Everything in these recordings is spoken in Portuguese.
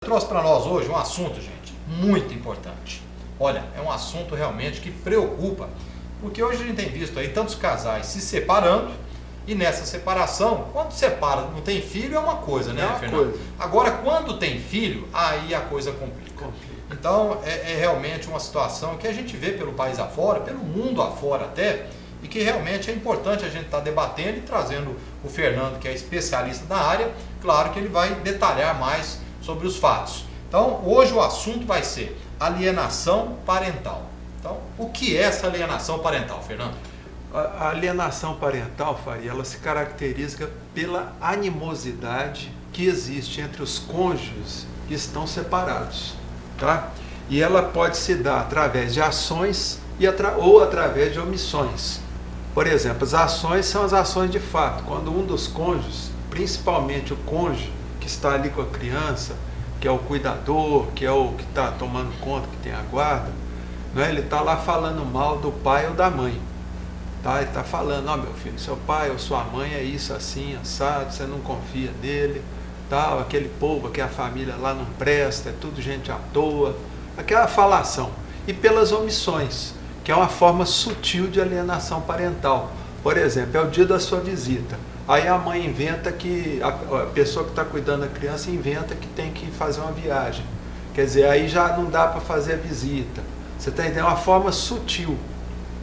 Trouxe para nós hoje um assunto, gente, muito importante. Olha, é um assunto realmente que preocupa, porque hoje a gente tem visto aí tantos casais se separando e nessa separação, quando separa, não tem filho, é uma coisa, né, Fernando? Agora, quando tem filho, aí a coisa complica. Então, é realmente uma situação que a gente vê pelo país afora, pelo mundo afora até, e que realmente é importante a gente estar debatendo e trazendo o Fernando, que é especialista na área, claro que ele vai detalhar mais sobre os fatos. Então, hoje o assunto vai ser alienação parental. Então, o que é essa alienação parental, Fernando? A alienação parental, Faria, ela se caracteriza pela animosidade que existe entre os cônjuges que estão separados, tá? E ela pode se dar através de ações ou através de omissões. Por exemplo, as ações são as ações de fato, quando um dos cônjuges, principalmente o cônjuge que está ali com a criança, que é o cuidador, que é o que está tomando conta, que tem a guarda, né? Ele está lá falando mal do pai ou da mãe. Tá? Ele está falando, ó, meu filho, seu pai ou sua mãe é isso assim, assado, você não confia nele, tal, aquele povo, aquela família lá não presta, é tudo gente à toa, aquela falação. E pelas omissões, que é uma forma sutil de alienação parental. Por exemplo, é o dia da sua visita. Aí a mãe inventa que, a pessoa que está cuidando da criança inventa que tem que fazer uma viagem. Quer dizer, aí já não dá para fazer a visita. Você está entendendo? É uma forma sutil,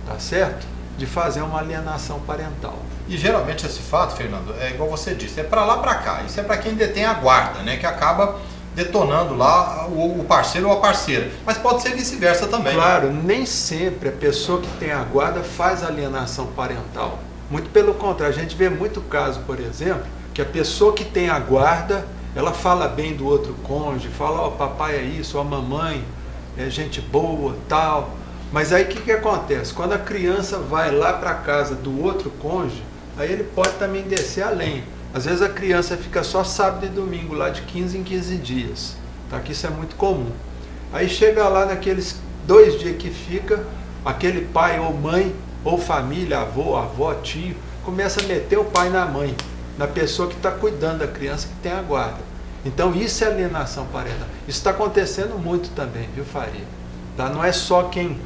tá certo? De fazer uma alienação parental. E geralmente esse fato, Fernando, é igual você disse, é para lá para cá. Isso é para quem detém a guarda, né? Que acaba detonando lá o parceiro ou a parceira. Mas pode ser vice-versa também. Claro, nem sempre a pessoa que tem a guarda faz alienação parental. Muito pelo contrário, a gente vê muito caso, por exemplo, que a pessoa que tem a guarda, ela fala bem do outro cônjuge, fala, ó, papai é isso, ó, mamãe é gente boa, tal. Mas aí o que acontece? Quando a criança vai lá para a casa do outro cônjuge, aí ele pode também descer além. Às vezes a criança fica só sábado e domingo, lá de 15 em 15 dias. Tá? Que isso é muito comum. Aí chega lá naqueles 2 dias que fica, aquele pai ou mãe, ou família, avô, avó, tio, começa a meter o pai na mãe, na pessoa que está cuidando da criança que tem a guarda. Então isso é alienação parental. Isso está acontecendo muito também, viu, Faria? Tá? Não é só quem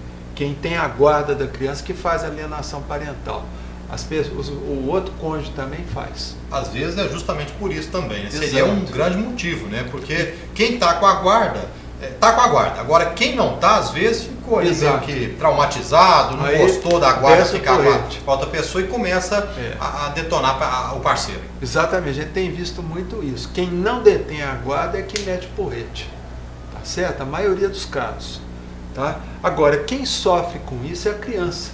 tem a guarda da criança que faz alienação parental. O outro cônjuge também faz. Às vezes é justamente por isso também, né? Seria um grande motivo, né? Porque quem está com a guarda, está com a guarda. Agora, quem não está, às vezes ficou ali meio que traumatizado, não gostou da guarda ficar com a outra pessoa e começa a detonar o parceiro. Exatamente, a gente tem visto muito isso. Quem não detém a guarda é que mete o porrete. Tá certo? A maioria dos casos. Tá? Agora, quem sofre com isso é a criança,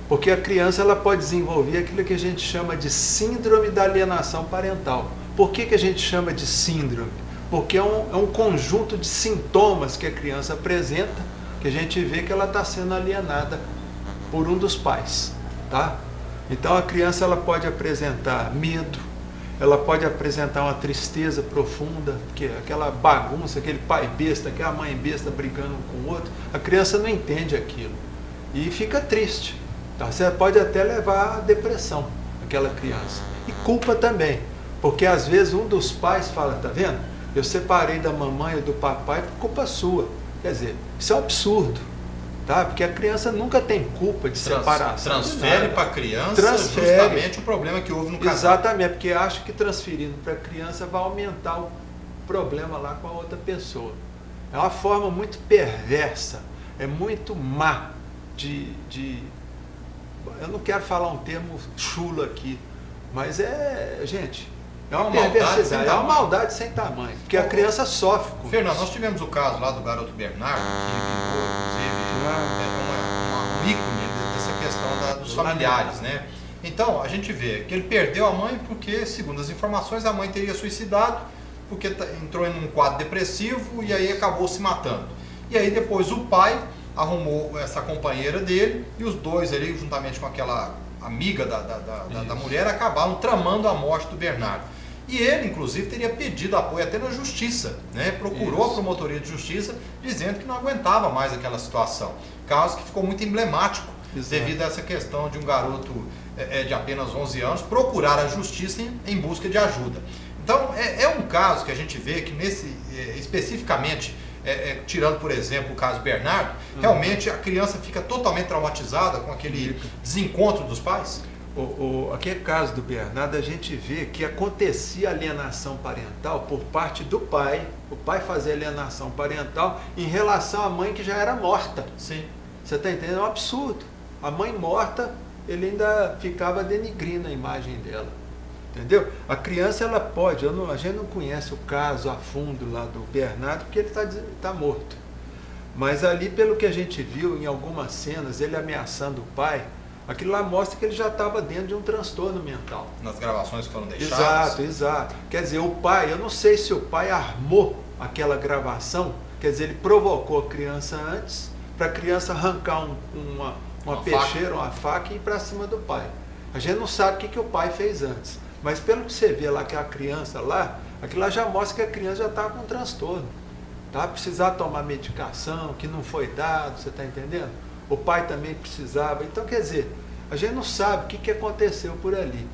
porque a criança ela pode desenvolver aquilo que a gente chama de síndrome da alienação parental. Por que a gente chama de síndrome? Porque é um conjunto de sintomas que a criança apresenta, que a gente vê que ela está sendo alienada por um dos pais. Tá? Então a criança ela pode apresentar medo, ela pode apresentar uma tristeza profunda, porque aquela bagunça, aquele pai besta, aquela mãe besta brigando um com o outro, a criança não entende aquilo e fica triste. Tá? Você pode até levar à depressão, aquela criança. E culpa também, porque às vezes um dos pais fala, tá vendo? Eu separei da mamãe ou do papai por culpa sua. Quer dizer, isso é um absurdo. Tá? Porque a criança nunca tem culpa de separação. Transfere para a criança justamente o problema que houve no casal. Exatamente, porque acha que transferindo para a criança vai aumentar o problema lá com a outra pessoa. É uma forma muito perversa, é muito má eu não quero falar um termo chulo aqui, mas gente, é uma perversidade, é uma maldade sem tamanho, porque a criança sofre com Fernando, nós tivemos o caso lá do garoto Bernardo, que virou, inclusive, um ícone dessa questão dos familiares, né? Então, a gente vê que ele perdeu a mãe porque, segundo as informações, a mãe teria suicidado, porque entrou em um quadro depressivo e aí acabou se matando. E aí depois o pai arrumou essa companheira dele e os dois ali, juntamente com aquela amiga da mulher, acabaram tramando a morte do Bernardo. E ele, inclusive, teria pedido apoio até na justiça, né? Procurou a promotoria de justiça dizendo que não aguentava mais aquela situação. Caso que ficou muito emblemático, devido a essa questão de um garoto de apenas 11 anos procurar a justiça em busca de ajuda. Então, é um caso que a gente vê que especificamente, tirando, por exemplo, o caso Bernardo, realmente a criança fica totalmente traumatizada com aquele desencontro dos pais? Aquele caso do Bernardo, a gente vê que acontecia alienação parental por parte do pai. O pai fazia alienação parental em relação à mãe que já era morta. Sim. Você está entendendo? É um absurdo. A mãe morta, ele ainda ficava denigrindo a imagem dela. Entendeu? A criança, ela pode, a gente não conhece o caso a fundo lá do Bernardo, porque ele está morto. Mas ali, pelo que a gente viu em algumas cenas, ele ameaçando o pai, aquilo lá mostra que ele já estava dentro de um transtorno mental. Nas gravações que foram deixadas. Exato. Quer dizer, o pai, eu não sei se o pai armou aquela gravação, quer dizer, ele provocou a criança antes, para a criança arrancar uma peixeira, uma faca e ir para cima do pai. A gente não sabe o que o pai fez antes. Mas pelo que você vê lá, que a criança lá, aquilo lá já mostra que a criança já estava com transtorno. Tá? Precisar tomar medicação, que não foi dado, você está entendendo? O pai também precisava. Então, quer dizer, a gente não sabe o que aconteceu por ali.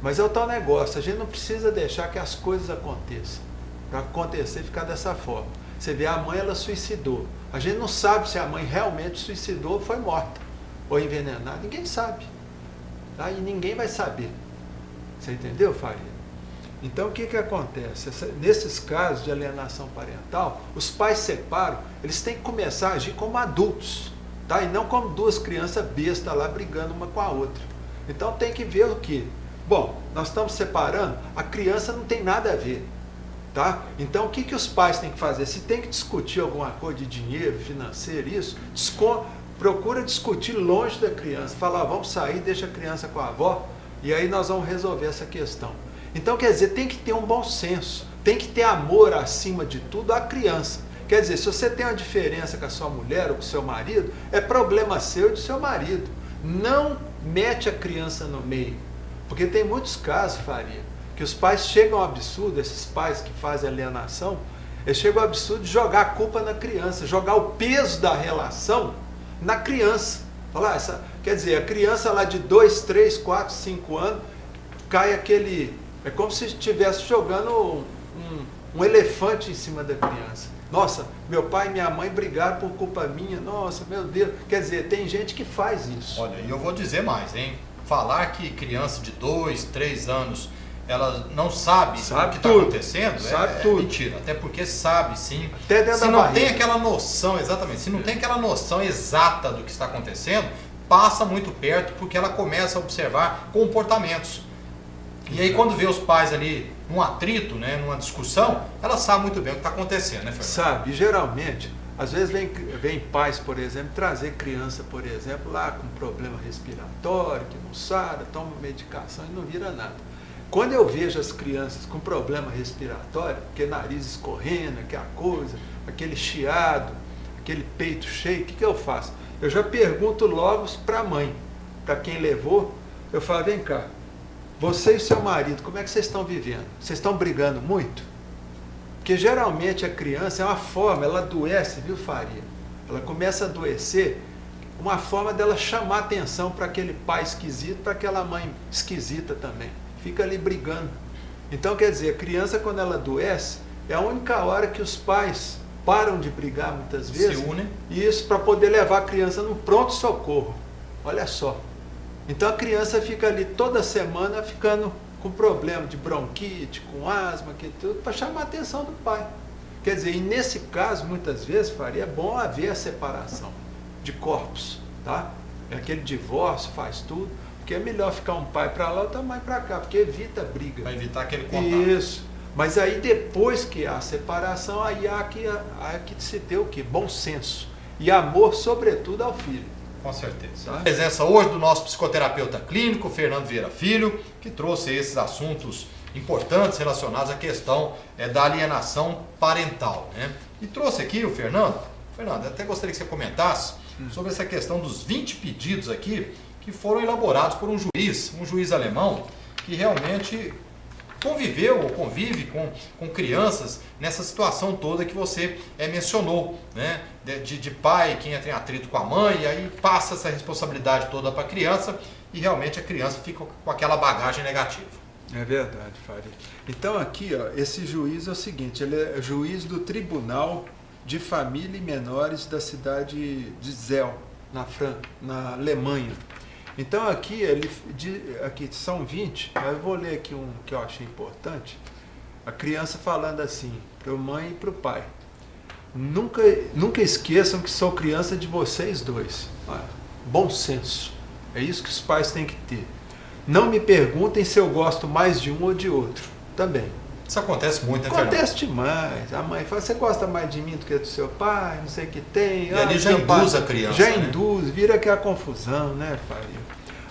Mas é o tal negócio, a gente não precisa deixar que as coisas aconteçam. Para acontecer e ficar dessa forma. Você vê, a mãe, ela suicidou. A gente não sabe se a mãe realmente suicidou ou foi morta. Ou envenenada. Ninguém sabe. Tá? E ninguém vai saber. Você entendeu, Faria? Então, o que acontece? Nesses casos de alienação parental, os pais separam, eles têm que começar a agir como adultos, tá? E não como duas crianças bestas lá brigando uma com a outra. Então, tem que ver o quê? Bom, nós estamos separando, a criança não tem nada a ver, tá? Então, o que os pais têm que fazer? Se tem que discutir alguma coisa de dinheiro, financeiro, isso, procura discutir longe da criança. Fala, vamos sair, deixa a criança com a avó, e aí nós vamos resolver essa questão. Então, quer dizer, tem que ter um bom senso, tem que ter amor acima de tudo à criança. Quer dizer, se você tem uma diferença com a sua mulher ou com o seu marido, é problema seu e do seu marido. Não mete a criança no meio. Porque tem muitos casos, Faria, que os pais chegam ao absurdo, esses pais que fazem alienação, eles chegam ao absurdo de jogar a culpa na criança, jogar o peso da relação na criança. Olha lá, quer dizer, a criança lá de 2, 3, 4, 5 anos, cai aquele... É como se estivesse jogando um elefante em cima da criança. Nossa, meu pai e minha mãe brigaram por culpa minha. Nossa, meu Deus. Quer dizer, tem gente que faz isso. Olha, e eu vou dizer mais, hein? Falar que criança de 2, 3 anos, ela não sabe o que está acontecendo, é mentira. Até porque sabe, sim. Até dentro se da não barriga. tem aquela noção, exatamente, se não tem aquela noção exata do que está acontecendo, passa muito perto porque ela começa a observar comportamentos. E aí quando vê os pais ali num atrito, né, numa discussão, ela sabe muito bem o que está acontecendo, né, Fernando? Sabe, e geralmente, às vezes vem pais, por exemplo, trazer criança, por exemplo, lá com problema respiratório, que não sara, toma medicação e não vira nada. Quando eu vejo as crianças com problema respiratório, que nariz escorrendo, aquela coisa, aquele chiado, aquele peito cheio, o que eu faço? Eu já pergunto logo para a mãe, para quem levou, eu falo, vem cá, você e seu marido, como é que vocês estão vivendo? Vocês estão brigando muito? Porque geralmente a criança é uma forma, ela adoece, viu, Faria? Ela começa a adoecer, uma forma dela chamar atenção para aquele pai esquisito, para aquela mãe esquisita também. Fica ali brigando. Então, quer dizer, a criança, quando ela adoece, é a única hora que os pais param de brigar muitas vezes. Se unem. Isso, para poder levar a criança no pronto-socorro. Olha só. Então a criança fica ali toda semana ficando com problema de bronquite, com asma, que tudo, para chamar a atenção do pai. Quer dizer, e nesse caso, muitas vezes, Faria, é bom haver a separação de corpos, tá? Aquele divórcio faz tudo, porque é melhor ficar um pai para lá e outra mãe para cá, porque evita briga. Vai evitar aquele contato. Isso. Mas aí depois que há a separação, aí há que se ter o quê? Bom senso. E amor, sobretudo, ao filho. Com certeza. Tá? A presença hoje do nosso psicoterapeuta clínico, Fernando Vieira Filho, que trouxe esses assuntos importantes relacionados à questão da alienação parental, né? E trouxe aqui o Fernando, até gostaria que você comentasse sobre essa questão dos 20 pedidos aqui que foram elaborados por um juiz alemão, que realmente conviveu ou convive com crianças nessa situação toda que você mencionou, né? De pai que entra em atrito com a mãe, e aí passa essa responsabilidade toda para a criança e realmente a criança fica com aquela bagagem negativa. É verdade, Faria. Então aqui, ó, esse juiz é o seguinte, ele é juiz do Tribunal de Família e Menores da cidade de Zell, na Alemanha. Então aqui, aqui são 20, mas eu vou ler aqui um que eu achei importante. A criança falando assim, para a mãe e para o pai. Nunca esqueçam que sou criança de vocês dois. Bom senso. É isso que os pais têm que ter. Não me perguntem se eu gosto mais de um ou de outro. Também. Isso acontece muito, né, Fernando? Acontece demais. A mãe fala, você gosta mais de mim do que do seu pai? Não sei o que tem. E ali já induz a criança. Já né? induz, vira aquela confusão, né, Faria?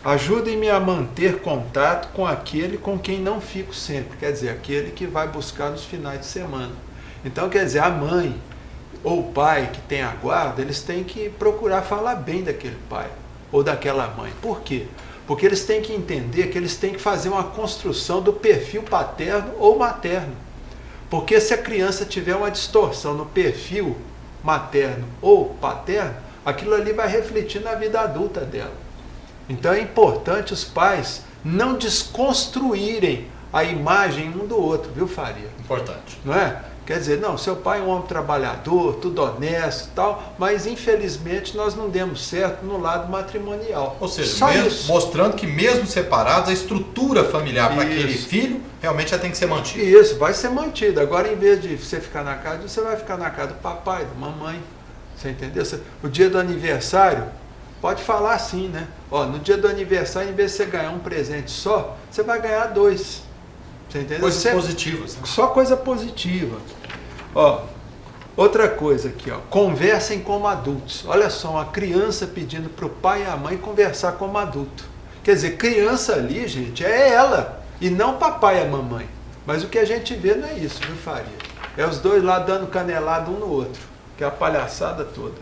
Ajudem-me a manter contato com aquele com quem não fico sempre. Quer dizer, aquele que vai buscar nos finais de semana. Então, quer dizer, a mãe ou o pai que tem a guarda, eles têm que procurar falar bem daquele pai ou daquela mãe. Por quê? Porque eles têm que entender que eles têm que fazer uma construção do perfil paterno ou materno. Porque se a criança tiver uma distorção no perfil materno ou paterno, aquilo ali vai refletir na vida adulta dela. Então é importante os pais não desconstruírem a imagem um do outro, viu, Faria? Importante. Não é? Quer dizer, não, seu pai é um homem trabalhador, tudo honesto e tal, mas infelizmente nós não demos certo no lado matrimonial. Ou seja, mostrando que mesmo separados, a estrutura familiar para aquele filho realmente já tem que ser mantida. Isso, vai ser mantida. Agora, em vez de você ficar na casa, você vai ficar na casa do papai, da mamãe. Você entendeu? O dia do aniversário, pode falar assim, né? Ó, no dia do aniversário, em vez de você ganhar um presente só, você vai ganhar 2. Você entendeu? Coisas positivas. Né? Só coisa positiva. Ó, outra coisa aqui, ó. Conversem como adultos. Olha só, uma criança pedindo para o pai e a mãe conversar como adulto. Quer dizer, criança ali, gente, é ela, e não papai e a mamãe. Mas o que a gente vê não é isso, viu, Faria? É os dois lá dando canelada um no outro, que é a palhaçada toda.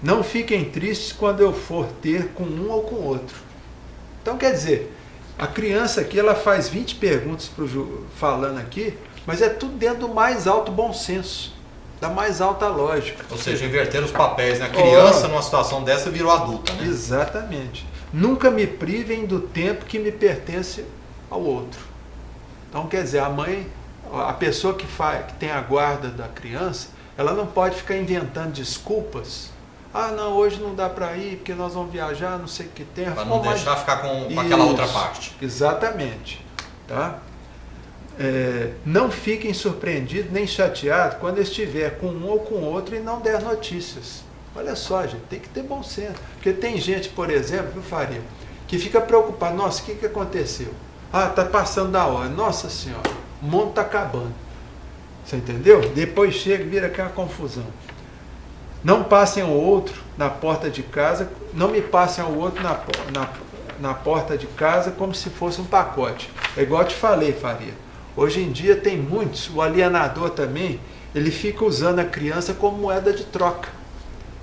Não fiquem tristes quando eu for ter com um ou com outro. Então, quer dizer, a criança aqui, ela faz 20 perguntas falando aqui, mas é tudo dentro do mais alto bom senso, da mais alta lógica. Ou seja, invertendo os papéis, né? A criança, numa situação dessa, virou adulta, né? Exatamente. Nunca me privem do tempo que me pertence ao outro. Então, quer dizer, a mãe, a pessoa que tem a guarda da criança, ela não pode ficar inventando desculpas. Ah, não, hoje não dá para ir, porque nós vamos viajar, não sei o que tem. Para não deixar ficar com aquela outra parte. Exatamente. Tá? Não fiquem surpreendidos nem chateados quando estiver com um ou com outro e não der notícias. Olha só, gente, tem que ter bom senso. Porque tem gente, por exemplo, viu, Faria, que fica preocupado. Nossa, o que aconteceu? Ah, tá passando da hora. Nossa Senhora, o mundo tá acabando. Você entendeu? Depois chega e vira aquela confusão. Não passem ao outro na porta de casa, não me passem ao outro na porta de casa como se fosse um pacote. É igual eu te falei, Faria. Hoje em dia tem muitos, o alienador também, ele fica usando a criança como moeda de troca.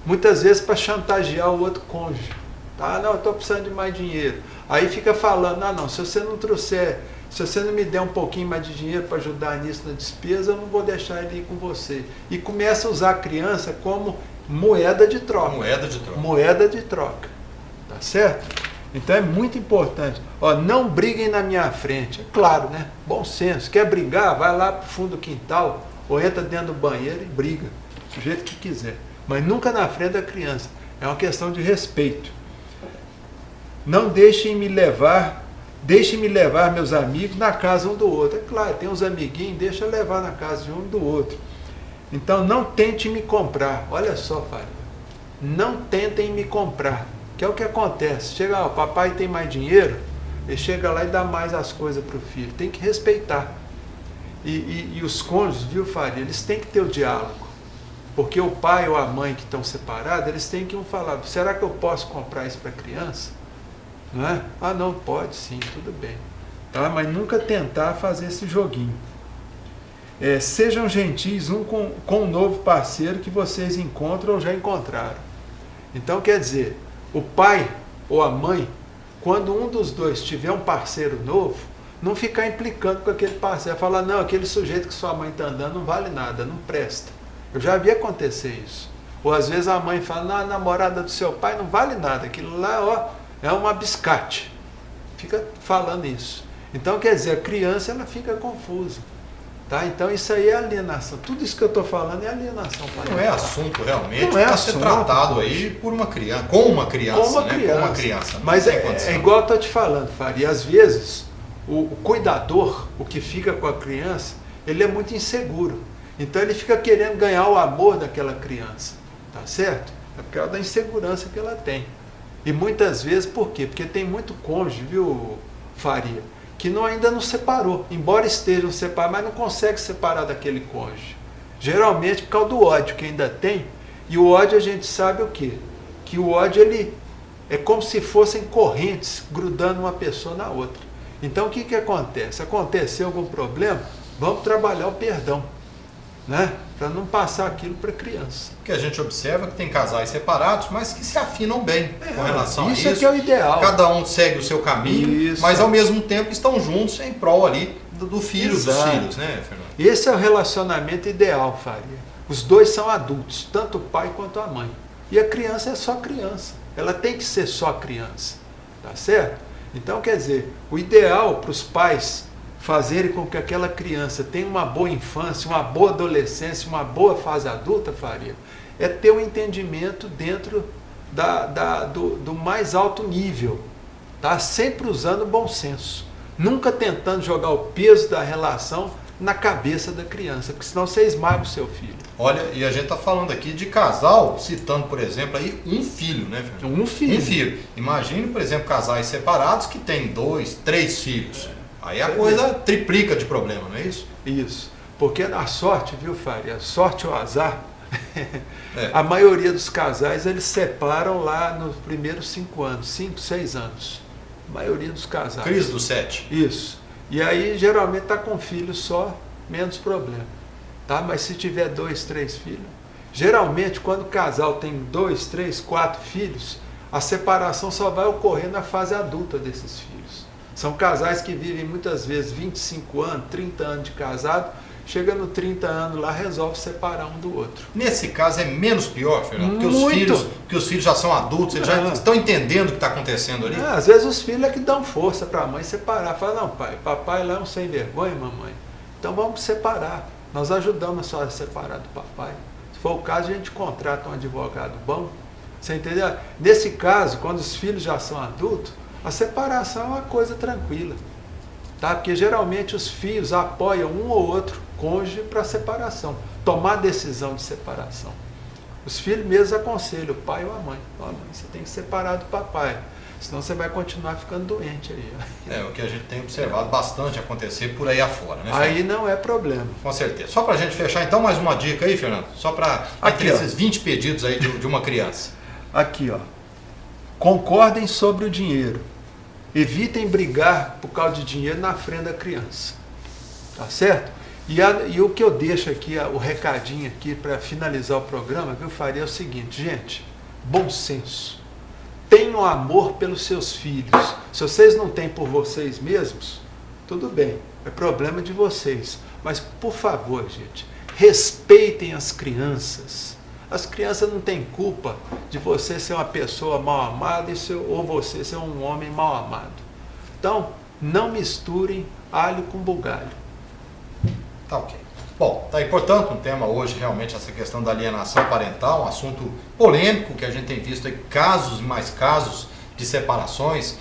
Muitas vezes para chantagear o outro cônjuge. Ah, não, eu estou precisando de mais dinheiro. Aí fica falando, não, se você não trouxer, se você não me der um pouquinho mais de dinheiro para ajudar nisso na despesa, eu não vou deixar ele ir com você. E começa a usar a criança como moeda de troca. Moeda de troca. Moeda de troca. Tá certo? Então é muito importante. Ó, não briguem na minha frente. É claro, né? Bom senso. Quer brigar? Vai lá pro fundo do quintal ou entra dentro do banheiro e briga. Do jeito que quiser. Mas nunca na frente da criança. É uma questão de respeito. Não deixem-me levar meus amigos na casa um do outro. É claro, tem uns amiguinhos, deixa levar na casa de um do outro. Então não tente me comprar. Olha só, Fábio. Não tentem me comprar. Que é o que acontece. Chega, o papai tem mais dinheiro, ele chega lá e dá mais as coisas para o filho. Tem que respeitar. E os cônjuges, viu, Faria, eles têm que ter o diálogo. Porque o pai ou a mãe que estão separados, eles têm que falar, será que eu posso comprar isso para a criança? Não é? Ah, não, pode sim, tudo bem. Tá? Mas nunca tentar fazer esse joguinho. Sejam gentis com um novo parceiro que vocês encontram ou já encontraram. Então, quer dizer, o pai ou a mãe, quando um dos dois tiver um parceiro novo, não ficar implicando com aquele parceiro, falar, não, aquele sujeito que sua mãe está andando não vale nada, não presta. Eu já vi acontecer isso. Ou às vezes a mãe fala, não, a namorada do seu pai não vale nada, aquilo lá, ó, é uma biscate. Fica falando isso. Então, quer dizer, a criança ela fica confusa. Tá? Então, isso aí é alienação. Tudo isso que eu estou falando é alienação parental. Não é assunto realmente não é para ser tratado aí por uma criança, com uma criança. Com uma criança. Mas é igual eu estou te falando, Faria. Às vezes, o cuidador, o que fica com a criança, ele é muito inseguro. Então, ele fica querendo ganhar o amor daquela criança. Tá certo? É por causa da insegurança que ela tem. E muitas vezes, por quê? Porque tem muito cônjuge, viu, Faria, que ainda não separou, embora estejam separados, mas não consegue separar daquele cônjuge. Geralmente por causa do ódio que ainda tem, e o ódio a gente sabe o quê? Que o ódio ele é como se fossem correntes grudando uma pessoa na outra. Então o que acontece? Aconteceu algum problema, vamos trabalhar o perdão, né? Para não passar aquilo para a criança. Porque a gente observa que tem casais separados, mas que se afinam bem com relação a isso. Isso é que é o ideal. Cada um segue o seu caminho, mas ao mesmo tempo estão juntos em prol ali do filho, dos filhos, né, Fernando? Esse é o relacionamento ideal, Faria. Os dois são adultos, tanto o pai quanto a mãe. E a criança é só criança. Ela tem que ser só criança, tá certo? Então, quer dizer, o ideal para os pais fazerem com que aquela criança tenha uma boa infância, uma boa adolescência, uma boa fase adulta, Faria, é ter um entendimento dentro do mais alto nível, tá? Sempre usando o bom senso, nunca tentando jogar o peso da relação na cabeça da criança, porque senão você esmaga o seu filho. Olha, e a gente está falando aqui de casal, citando, por exemplo, aí um filho, né, Fernando? Um filho. Um filho. Imagine, por exemplo, casais separados que têm 2, 3 filhos. Aí a coisa triplica de problema, não é isso? Isso. Porque na sorte, viu, Faria? Sorte ou azar, a maioria dos casais eles separam lá nos primeiros 5 anos, 5, 6 anos. A maioria dos casais. Crise do 7. Isso. E aí geralmente está com filho só, menos problema. Tá? Mas se tiver 2, 3 filhos, geralmente quando o casal tem 2, 3, 4 filhos, a separação só vai ocorrer na fase adulta desses filhos. São casais que vivem muitas vezes 25 anos, 30 anos de casado, chega no 30 anos lá, resolve separar um do outro. Nesse caso é menos pior, Fernando? Porque os filhos já são adultos, eles já estão entendendo o que está acontecendo ali? Às vezes os filhos é que dão força para a mãe separar. Fala, não pai, papai lá é um sem vergonha, mamãe. Então vamos separar. Nós ajudamos a senhora a separar do papai. Se for o caso, a gente contrata um advogado bom. Você entendeu? Nesse caso, quando os filhos já são adultos, a separação é uma coisa tranquila, tá? Porque geralmente os filhos apoiam um ou outro cônjuge para a separação, tomar decisão de separação. Os filhos mesmos aconselham o pai ou a mãe. Ó, mãe, você tem que separar do papai, senão você vai continuar ficando doente aí. É o que a gente tem observado bastante acontecer por aí afora, né, Fernando? Aí não é problema. Com certeza. Só para a gente fechar então, mais uma dica aí, Fernando, só para entre esses 20 pedidos aí de uma criança. Aqui, ó. Concordem sobre o dinheiro. Evitem brigar por causa de dinheiro na frente da criança. Tá certo? E o que eu deixo aqui, o recadinho aqui para finalizar o programa, que eu faria é o seguinte, gente, bom senso. Tenham amor pelos seus filhos. Se vocês não têm por vocês mesmos, tudo bem, é problema de vocês. Mas, por favor, gente, respeitem as crianças. As crianças não têm culpa de você ser uma pessoa mal amada ou você ser um homem mal amado. Então, não misturem alho com bugalho. Tá ok. Bom, tá aí, portanto, um tema hoje realmente essa questão da alienação parental, um assunto polêmico que a gente tem visto aí casos e mais casos de separações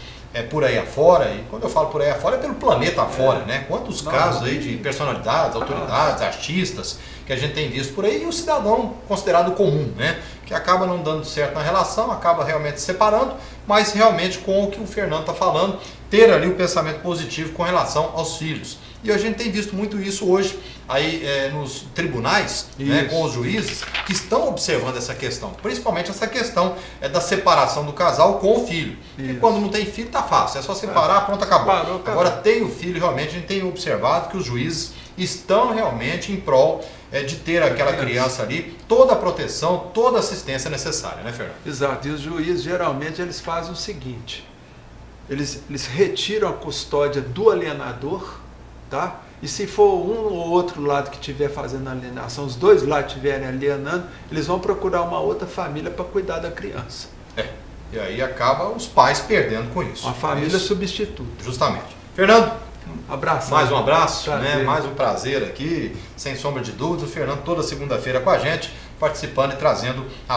por aí afora. E quando eu falo por aí afora é pelo planeta afora, né? Quantos casos aí de personalidades, autoridades, artistas que a gente tem visto por aí, e o cidadão considerado comum, né? Que acaba não dando certo na relação, acaba realmente se separando, mas realmente com o que o Fernando está falando, ter ali o pensamento positivo com relação aos filhos. E a gente tem visto muito isso hoje aí nos tribunais, né, com os juízes que estão observando essa questão, principalmente essa questão da separação do casal com o filho. Isso. E quando não tem filho tá fácil, é só separar, pronto, acabou. Agora tem o filho, realmente a gente tem observado que os juízes estão realmente em prol de ter aquela criança ali, toda a proteção, toda a assistência necessária, né, Fernando? Exato, e os juízes geralmente eles fazem o seguinte, eles retiram a custódia do alienador, tá? E se for um ou outro lado que estiver fazendo a alienação, os dois lados estiverem alienando, eles vão procurar uma outra família para cuidar da criança. E aí acaba os pais perdendo com isso. Uma família substituta. Justamente. Fernando, Um abraço. Mais um abraço, Prazer. né? Mais um prazer aqui, sem sombra de dúvidas. O Fernando toda segunda-feira com a gente, participando e trazendo as